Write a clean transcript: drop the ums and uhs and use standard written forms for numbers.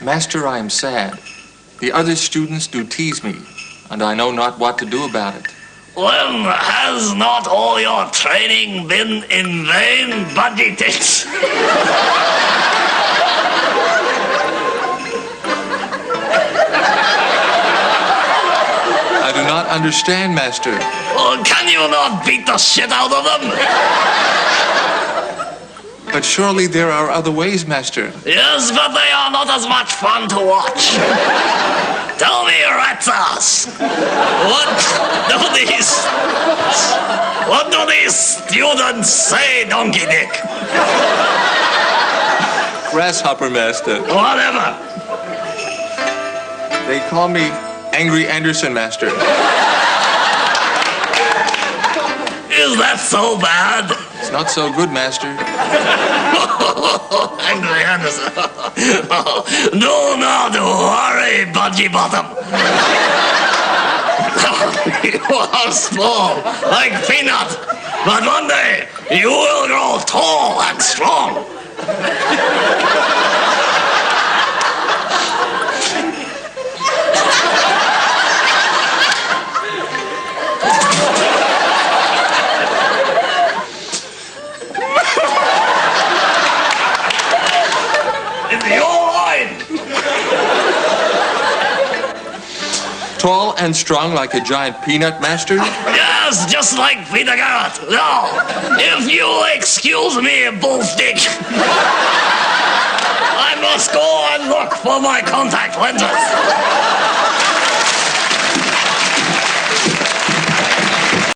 Master, I am sad. The other students do tease me, and I know not what to do about it. Then has not all your training been in vain, Budgie Tits? I do not understand, Master. Oh, can you not beat the shit out of them? But surely there are other ways, Master. Yes, but they are not as much fun to watch. Tell me, rat's ass, what do these students say, Donkey Dick? Grasshopper, Master. Whatever. They call me Angry Anderson, Master. Is that so bad? It's not so good, Master. Angry Anderson. Do not worry, Budgie Bottom. You are small, like peanut, but one day you will grow tall and strong. Tall and strong like a giant peanut, Master? Yes, just like Peter Garrett. Now, if you'll excuse me, bullstick, I must go and look for my contact lenses.